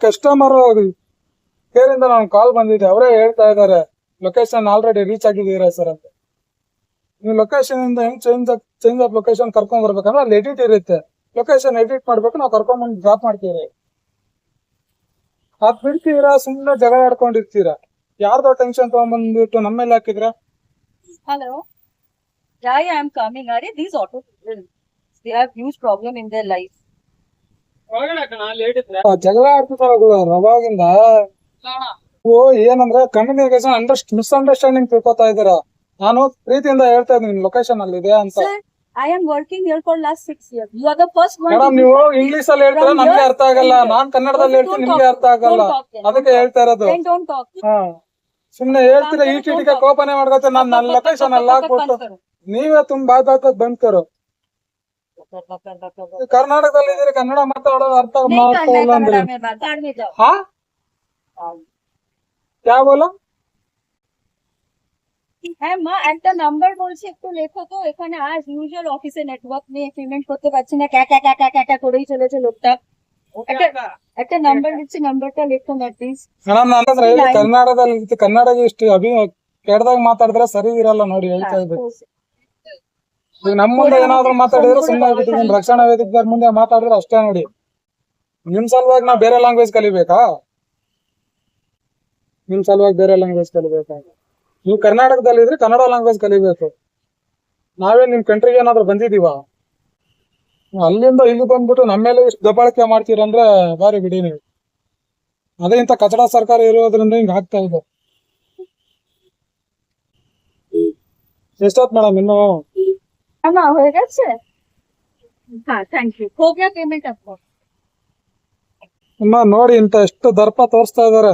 Customer care ಇಂದ ನಾನು ಕಾಲ್ ಬಂದಿದೆ, ಅವರೇ ಹೇಳ್ತಾ ಇದಾರೆ ಲೊಕೇಶನ್ ಆಲ್ರೆಡಿ ರೀಚ್ ಆಗಿದ್ದೀರಾ ಸರ್ ಅಂತ. ನೀವು ಲೊಕೇಶನ್ ಇಂದ ಹೆಂಗ್ ಚೇಂಜ್ ಆಫ್ ಲೊಕೇಶನ್ ಕರ್ಕೊಂಡ್ ಬರ್ಬೇಕಂದ್ರೆ ಅಲ್ಲಿ ಎಡಿಟ್ ಇರುತ್ತೆ, ಲೊಕೇಶನ್ ಎಡಿಟ್ ಮಾಡ್ಬೇಕು, ನಾವು ಕರ್ಕೊಂಡ್ ಬಂದು ಡ್ರಾಪ್ ಮಾಡ್ತೀವಿ. ಅದ್ ಬಿಡ್ತೀರಾ, ಸುಮ್ಮನೆ ಜಗಳ ಆಡ್ಕೊಂಡಿರ್ತೀರಾ, ಯಾರ್ದೋ ಟೆನ್ಷನ್ ತಗೊಂಡ್ಬಂದ್ಬಿಟ್ಟು ನಮ್ಮ ಮೇಲೆ ಹಾಕಿದ್ರ. Hello. Yeah, I am coming. Are these auto people? They have huge problem in their life. ಜಗಳ ಆಡ್ತಿರ್ತಾರ ಅವಾಗಿಂದ. ಓ ಏನಂದ್ರೆ ಕಮ್ಯುನಿಕೇಶನ್ ಮಿಸ್ಅಂಡರ್ಸ್ಟ್ಯಾಂಡಿಂಗ್ ತಿಳ್ಕೊತಾ ಇದ್ದೀರಾ. ನಾನು ಪ್ರೀತಿಯಿಂದ ಹೇಳ್ತಾ ಇದ್ದೀನಿ ಲೊಕೇಶನ್ ಅಲ್ಲಿ ಇದೆ ಅಂತ. Sir, I am working here for last 6 years. You are the first one. Madam ನೀವು ಇಂಗ್ಲಿಷ್ ಅಲ್ಲಿ ಹೇಳ್ತೀರಾ, ನಮ್ಗೆ ಅರ್ಥ ಆಗಲ್ಲ. ನಾನ್ ಕನ್ನಡದಲ್ಲಿ ಹೇಳ್ತೀನಿ, ನಿಮ್ಗೆ ಅರ್ಥ ಆಗಲ್ಲ. ಅದಕ್ಕೆ ಹೇಳ್ತಾ ಇರೋದು. Then don't talk. ಹಾ, ಸುಮ್ನೆ ಹೇಳ್ತೀರಾ, ಈ ಟಿಟಿಗೆ ಕೋಪನೆ ಮಾಡ್ಕೊತ ನನ್ನ ಲೊಕೇಶನ್ ಅಲ್ಲಿ ಹಾಕ್ಬಿಟ್ಟು ನೀವೇ ತುಂಬಾ ಬಂದ್ಕರು. ಕರ್ನಾಟಕದಲ್ಲಿ ಇದೀರಿ, ಕನ್ನಡ ಮಾತಾಡೋದು ಅರ್ಥ ಮಾಡ್ಕೊಳ್ಳ ಅಂದ್ರೆ ಹಾ क्या बोला? হ্যাঁ মা, একটা নাম্বার বলছি, একটু লেখো তো। এখানে আজ ইউজুয়াল অফিসে নেটওয়ার্ক নিয়ে পেমেন্ট করতে পারছি না, ক্যা ক্যা ক্যা ক্যা ক্যা করেই চলেছে লোকটা। একটা নাম্বার দিচ্ছি, নাম্বারটা লেখো না প্লিজ। ಮೇಡಮ್ ನಾನು ಹೇಳಿ ಕನ್ನಡದಲ್ಲಿ ಕನ್ನಡ ಇಷ್ಟು ಕೆಟ್ಟದಾಗ ಮಾತಾಡಿದ್ರೆ ಸರಿ ಇರಲ್ಲ ನೋಡಿ, ಹೇಳ್ತಾ ಇದ್ದೀನಿ. ಈಗ ನಮ್ಮ ಮುಂದೆ ಏನಾದ್ರು ಮಾತಾಡಿದ್ರೆ ಸುಮ್ಮನೆ ಆಗ್ಬಿಟ್ಟಿದ್ದೀನಿ, ರಕ್ಷಣಾ ವೇದಿಕೆ ಮುಂದೆ ಮಾತಾಡಿದ್ರೆ ಅಷ್ಟೇ ನೋಡಿ. ನಿಮ್ ಸಲುವಾಗಿ ನಾವು ಬೇರೆ ಲ್ಯಾಂಗ್ವೇಜ್ ಕಲಿಬೇಕಾ? ನಿಮ್ ಸಲುವಾಗಿ ಬೇರೆ ಲ್ಯಾಂಗ್ವೇಜ್ ಕಲಿಬೇಕಾ? ನೀವು ಕರ್ನಾಟಕದಲ್ಲಿ ಇದ್ರೆ ಕನ್ನಡ ಲ್ಯಾಂಗ್ವೇಜ್ ಕಲಿಬೇಕು. ನಾವೇ ನಿಮ್ ಕಂಟ್ರಿಗೆ ಏನಾದ್ರು ಬಂದಿದೀವ? ಅಲ್ಲಿಂದ ಇಲ್ಲಿ ಬಂದ್ಬಿಟ್ಟು ನಮ್ಮ ಮೇಲೆ ಇಷ್ಟು ದಬ್ಬಾಳಿಕೆ ಮಾಡ್ತೀರಂದ್ರೆ ಬಾರಿ ಬಿಡಿ ನೀವು. ಅದೇ ಇಂತ ಕಚಡ ಸರ್ಕಾರ ಇರೋದ್ರಿಂದ ಹಿಂಗ ಆಗ್ತಾ ಇದೆ. ಎಷ್ಟೊತ್ತು ಮೇಡಮ್ ಇನ್ನು? হয়ে গেছে? হ্যাঁ, থ্যাংক ইউ। हो गया पेमेंट आपको? ಅಮ್ಮ ನೋಡಿ ಇಂತ ಎಷ್ಟು ದರ್ಪ ತೋರಿಸ್ತಾ ಇದಾರೆ.